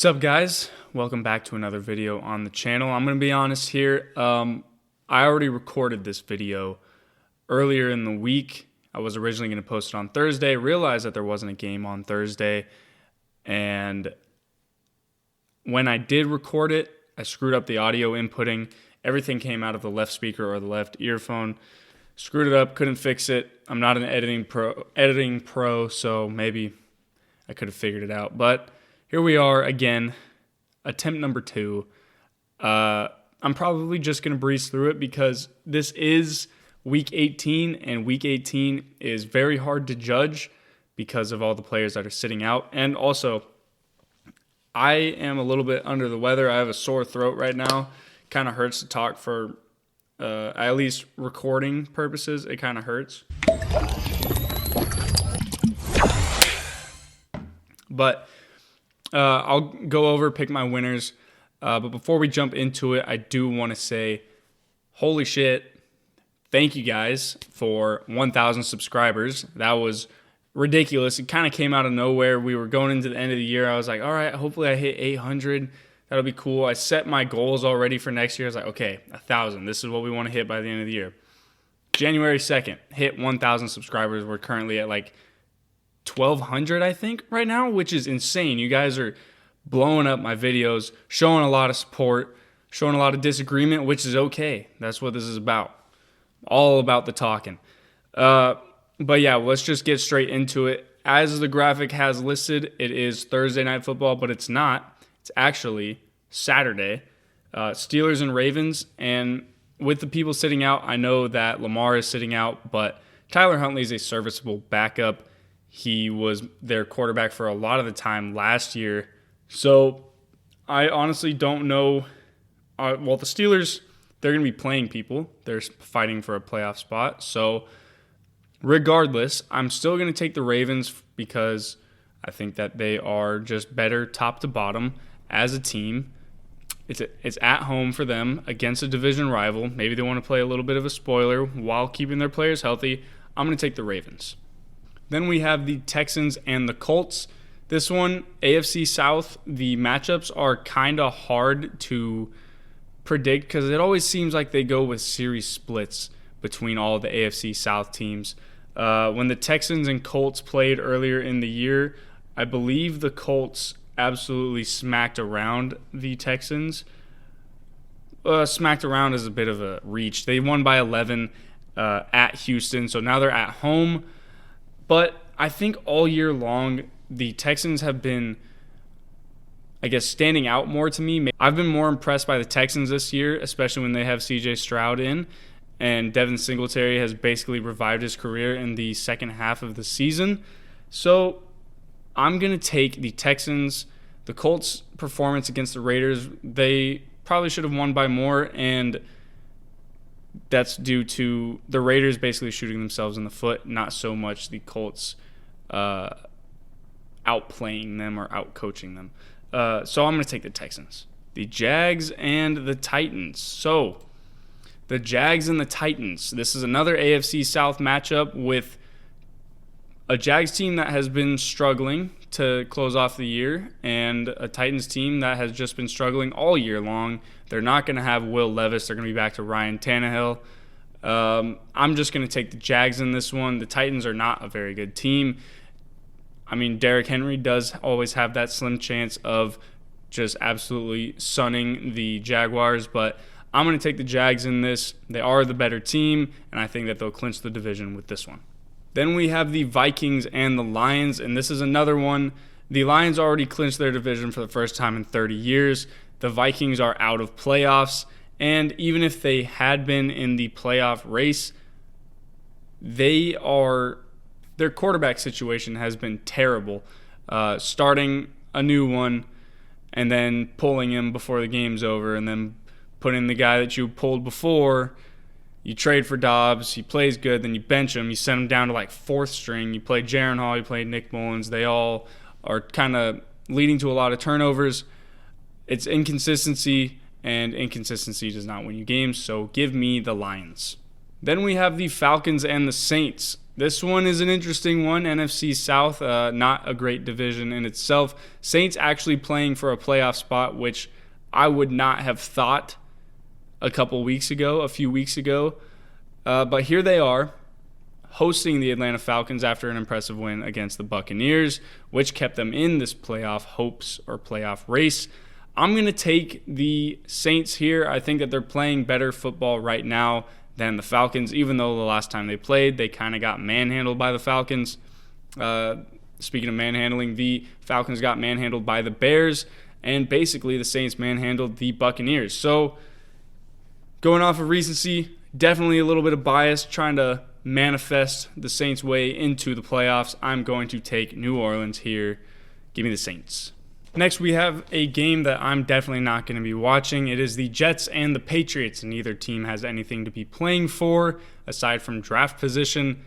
What's up, guys? Welcome back to another video on the channel. I'm going to be honest here. I already recorded this video earlier in the week. I was originally going to post it on Thursday, realized that there wasn't a game on Thursday, and when I did record it, I screwed up the audio inputting. Everything came out of the left speaker or the left earphone. Screwed it up, couldn't fix it. I'm not an editing pro, so maybe I could have figured it out, but here we are again, attempt number 2. I'm probably just going to breeze through it because this is Week 18, and Week 18 is very hard to judge because of all the players that are sitting out. And also, I am a little bit under the weather. I have a sore throat right now. Kind of hurts to talk for at least recording purposes. It kind of hurts. But I'll go over, pick my winners. But before we jump into it, I do want to say, holy shit, thank you guys for 1,000 subscribers. That was ridiculous. It kind of came out of nowhere. We were going into the end of the year. I was like, all right, hopefully I hit 800. That'll be cool. I set my goals already for next year. I was like, okay, 1,000. This is what we want to hit by the end of the year. January 2nd, hit 1,000 subscribers. We're currently at like 1,200, I think, right now, which is insane. You guys are blowing up my videos, showing a lot of support, showing a lot of disagreement, which is okay. That's what this is about. All about the talking. But yeah, let's just get straight into it. As the graphic has listed, it is Thursday Night Football, but it's not. It's actually Saturday. Steelers and Ravens. And with the people sitting out, I know that Lamar is sitting out, but Tyler Huntley is a serviceable backup. He was their quarterback for a lot of the time last year. So I honestly don't know. Well, the Steelers, they're going to be playing people. They're fighting for a playoff spot. So regardless, I'm still going to take the Ravens because I think that they are just better top to bottom as a team. It's at home for them against a division rival. Maybe they want to play a little bit of a spoiler while keeping their players healthy. I'm going to take the Ravens. Then we have the Texans and the Colts. This one, AFC South, the matchups are kind of hard to predict because it always seems like they go with series splits between all the AFC South teams. When the Texans and Colts played earlier in the year, I believe the Colts absolutely smacked around the Texans. Smacked around is a bit of a reach. They won by 11 at Houston, so now they're at home. But I think all year long, the Texans have been, I guess, standing out more to me. I've been more impressed by the Texans this year, especially when they have C.J. Stroud in. And Devin Singletary has basically revived his career in the second half of the season. So I'm going to take the Texans. The Colts' performance against the Raiders, they probably should have won by more, and that's due to the Raiders basically shooting themselves in the foot, not so much the Colts outplaying them or outcoaching them. So I'm going to take the Texans. The Jags and the Titans. So the Jags and the Titans. This is another AFC South matchup with a Jags team that has been struggling to close off the year and a Titans team that has just been struggling all year long. They're not going to have Will Levis. They're going to be back to Ryan Tannehill. I'm just going to take the Jags in this one. The Titans are not a very good team. I mean, Derrick Henry does always have that slim chance of just absolutely sunning the Jaguars, but I'm going to take the Jags in this. They are the better team, and I think that they'll clinch the division with this one. Then we have the Vikings and the Lions, and this is another one. The Lions already clinched their division for the first time in 30 years. The Vikings are out of playoffs, and even if they had been in the playoff race, their quarterback situation has been terrible. Starting a new one and then pulling him before the game's over and then putting the guy that you pulled before. You trade for Dobbs, he plays good, then you bench him, you send him down to like fourth string, you play Jaron Hall, you play Nick Mullins. They all are kind of leading to a lot of turnovers. It's inconsistency, and inconsistency does not win you games, so give me the Lions. Then we have the Falcons and the Saints. This one is an interesting one. NFC South, not a great division in itself. Saints actually playing for a playoff spot, which I would not have thought a few weeks ago. But here they are, hosting the Atlanta Falcons after an impressive win against the Buccaneers, which kept them in this playoff hopes or playoff race. I'm going to take the Saints here. I think that they're playing better football right now than the Falcons, even though the last time they played, they kind of got manhandled by the Falcons. Speaking of manhandling, the Falcons got manhandled by the Bears, and basically the Saints manhandled the Buccaneers. So going off of recency, definitely a little bit of bias, trying to manifest the Saints' way into the playoffs. I'm going to take New Orleans here. Give me the Saints. Next, we have a game that I'm definitely not going to be watching. It is the Jets and the Patriots. Neither team has anything to be playing for aside from draft position.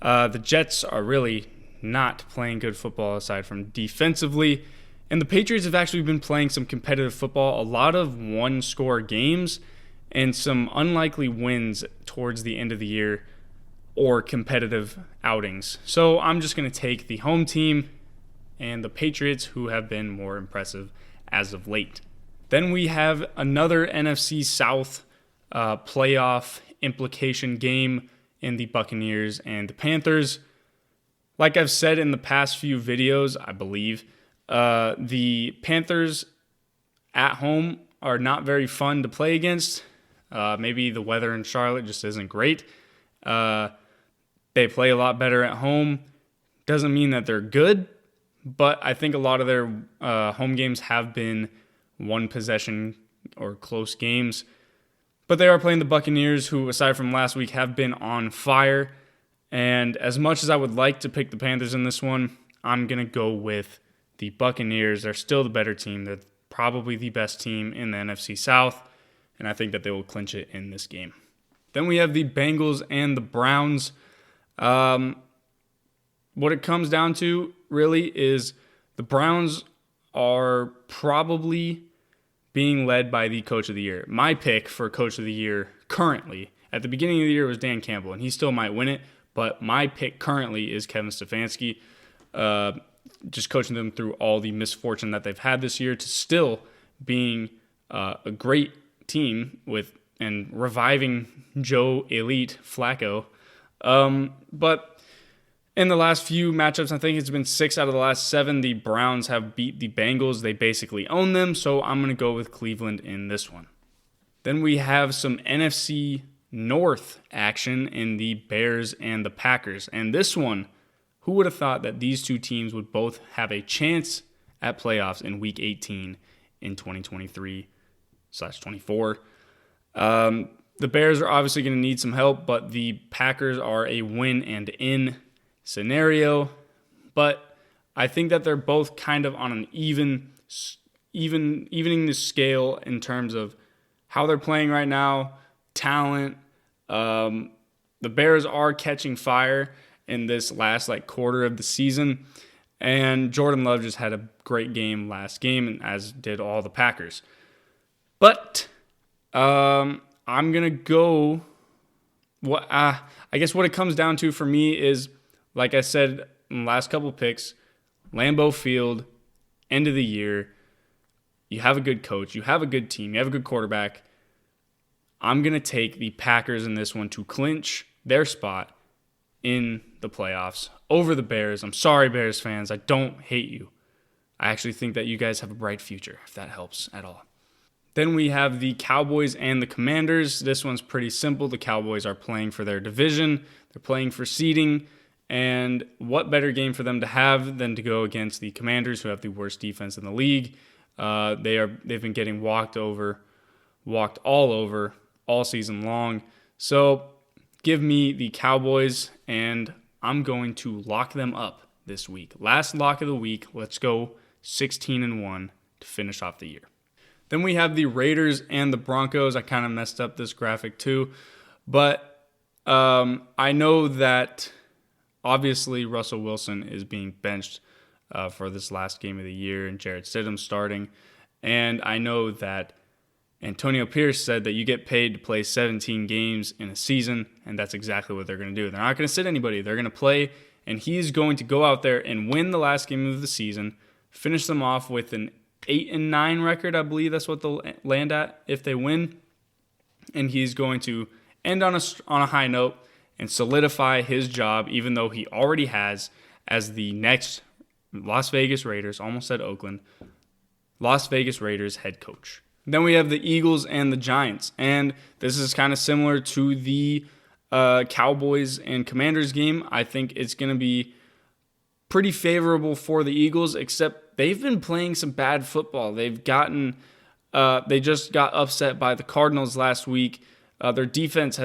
The Jets are really not playing good football aside from defensively. And the Patriots have actually been playing some competitive football, a lot of one-score games, and some unlikely wins towards the end of the year or competitive outings. So I'm just going to take the home team and the Patriots, who have been more impressive as of late. Then we have another NFC South playoff implication game in the Buccaneers and the Panthers. Like I've said in the past few videos, I believe, the Panthers at home are not very fun to play against. Maybe the weather in Charlotte just isn't great. They play a lot better at home. Doesn't mean that they're good, but I think a lot of their home games have been one possession or close games. But they are playing the Buccaneers, who, aside from last week, have been on fire. And as much as I would like to pick the Panthers in this one, I'm going to go with the Buccaneers. They're still the better team. They're probably the best team in the NFC South, and I think that they will clinch it in this game. Then we have the Bengals and the Browns. What it comes down to really is the Browns are probably being led by the Coach of the Year. My pick for Coach of the Year currently, at the beginning of the year, was Dan Campbell, and he still might win it, but my pick currently is Kevin Stefanski, just coaching them through all the misfortune that they've had this year to still being a great team and reviving Joe Elite Flacco. But in the last few matchups, I think it's been 6 out of the last 7, the Browns have beat the Bengals. They basically own them, so I'm going to go with Cleveland in this one. Then we have some NFC North action in the Bears and the Packers. And this one, who would have thought that these two teams would both have a chance at playoffs in Week 18 in 2023/24? The Bears are obviously going to need some help, but the Packers are a win and in scenario. But I think that they're both kind of on an evening the scale in terms of how they're playing right now, talent. The Bears are catching fire in this last quarter of the season, and Jordan Love just had a great game last game, and as did all the Packers. But I'm gonna go. I guess what it comes down to for me is, like I said in the last couple picks, Lambeau Field, end of the year. You have a good coach, you have a good team, you have a good quarterback. I'm going to take the Packers in this one to clinch their spot in the playoffs over the Bears. I'm sorry, Bears fans. I don't hate you. I actually think that you guys have a bright future, if that helps at all. Then we have the Cowboys and the Commanders. This one's pretty simple. The Cowboys are playing for their division. They're playing for seeding. And what better game for them to have than to go against the Commanders, who have the worst defense in the league. They've been getting walked all over all season long. So give me the Cowboys, and I'm going to lock them up this week. Last lock of the week. Let's go 16-1 to finish off the year. Then we have the Raiders and the Broncos. I kind of messed up this graphic too, but I know that obviously Russell Wilson is being benched for this last game of the year, and Jarrett Stidham's starting. And I know that Antonio Pierce said that you get paid to play 17 games in a season, and that's exactly what they're going to do. They're not going to sit anybody. They're going to play, and he's going to go out there and win the last game of the season, finish them off with an 8-9 record. I believe that's what they'll land at if they win. And he's going to end on a high note and solidify his job, even though he already has, as the next Las Vegas Raiders, almost said Oakland, Las Vegas Raiders head coach. Then we have the Eagles and the Giants, and this is kind of similar to the Cowboys and Commanders game. I think it's going to be pretty favorable for the Eagles, except they've been playing some bad football. They just got upset by the Cardinals last week. Their defense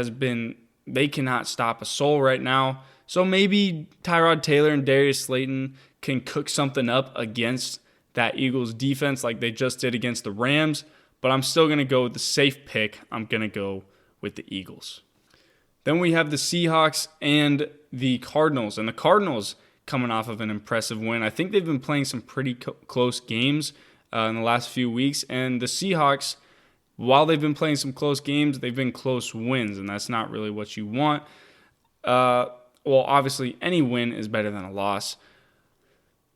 they cannot stop a soul right now. So maybe Tyrod Taylor and Darius Slayton can cook something up against that Eagles defense like they just did against the Rams. But I'm still going to go with the safe pick. I'm going to go with the Eagles. Then we have the Seahawks and the Cardinals. And the Cardinals coming off of an impressive win. I think they've been playing some pretty close games in the last few weeks. And the Seahawks, while they've been playing some close games, they've been close wins. And that's not really what you want. Well, obviously, any win is better than a loss.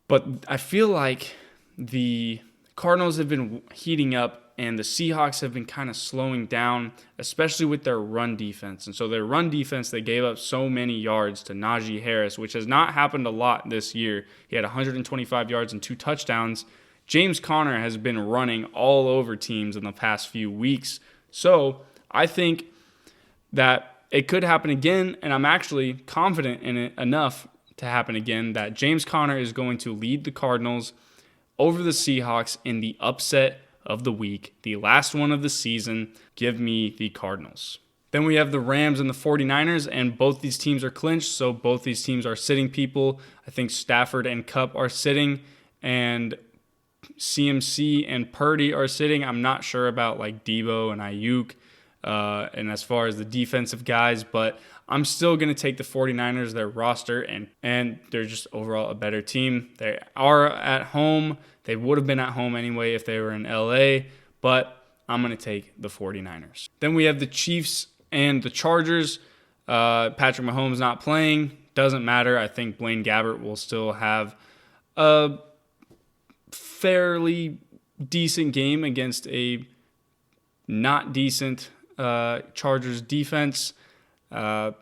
But I feel like the Cardinals have been heating up, and the Seahawks have been kind of slowing down, especially with their run defense. And so their run defense, they gave up so many yards to Najee Harris, which has not happened a lot this year. He had 125 yards and 2 touchdowns. James Conner has been running all over teams in the past few weeks. So I think that it could happen again, and I'm actually confident in it enough to happen again that James Conner is going to lead the Cardinals over the Seahawks in the upset of the week, the last one of the season. Give me the Cardinals. Then we have the Rams and the 49ers, and both these teams are clinched, so both these teams are sitting people. I think Stafford and Kupp are sitting, and CMC and Purdy are sitting. I'm not sure about like Debo and Ayuk, and as far as the defensive guys, but I'm still going to take the 49ers, their roster, and they're just overall a better team. They are at home. They would have been at home anyway if they were in LA, but I'm going to take the 49ers. Then we have the Chiefs and the Chargers. Patrick Mahomes not playing. Doesn't matter. I think Blaine Gabbert will still have a fairly decent game against a not decent Chargers defense. I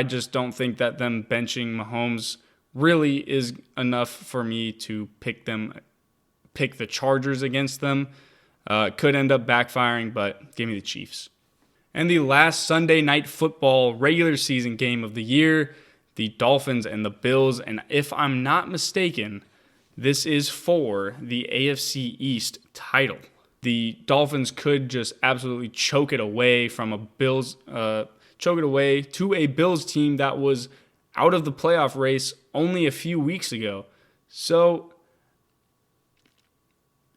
just don't think that them benching Mahomes really is enough for me to pick the Chargers against them. Could end up backfiring, but give me the Chiefs. And the last Sunday night football regular season game of the year, the Dolphins and the Bills. And if I'm not mistaken, this is for the AFC East title. The Dolphins could just absolutely choke it away from to a Bills team that was out of the playoff race only a few weeks ago. So,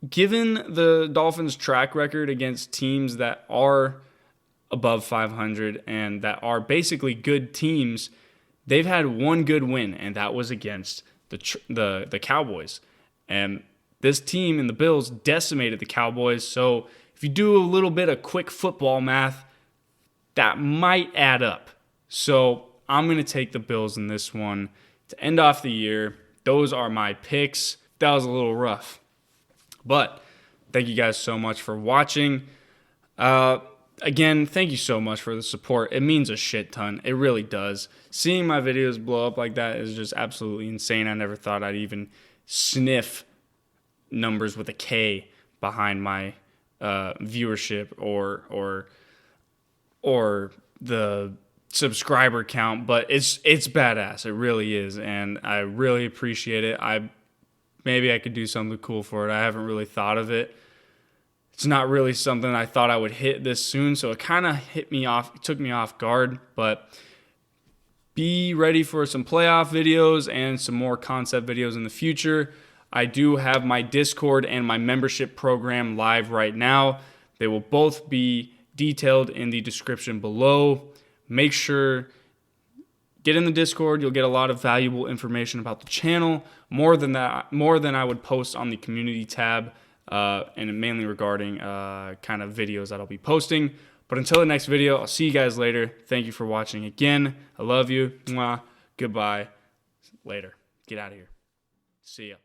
given the Dolphins' track record against teams that are above 500 and that are basically good teams, they've had one good win, and that was against the Cowboys. And this team and the Bills decimated the Cowboys. So, if you do a little bit of quick football math, that might add up. So I'm going to take the Bills in this one to end off the year. Those are my picks. That was a little rough. But thank you guys so much for watching. Again, thank you so much for the support. It means a shit ton. It really does. Seeing my videos blow up like that is just absolutely insane. I never thought I'd even sniff numbers with a K behind my viewership or the subscriber count, but it's badass. It really is, and I really appreciate it. Maybe I could do something cool for it. I haven't really thought of it. It's not really something I thought I would hit this soon, so it kind of took me off guard, but be ready for some playoff videos and some more concept videos in the future. I do have my Discord and my membership program live right now. They will both be detailed in the description below. Make sure, get in the Discord. You'll get a lot of valuable information about the channel, more than I would post on the community tab. and mainly regarding kind of videos that I'll be posting. But until the next video, I'll see you guys later. Thank you for watching again. I love you. Mwah. Goodbye. Later. Get out of here. See ya.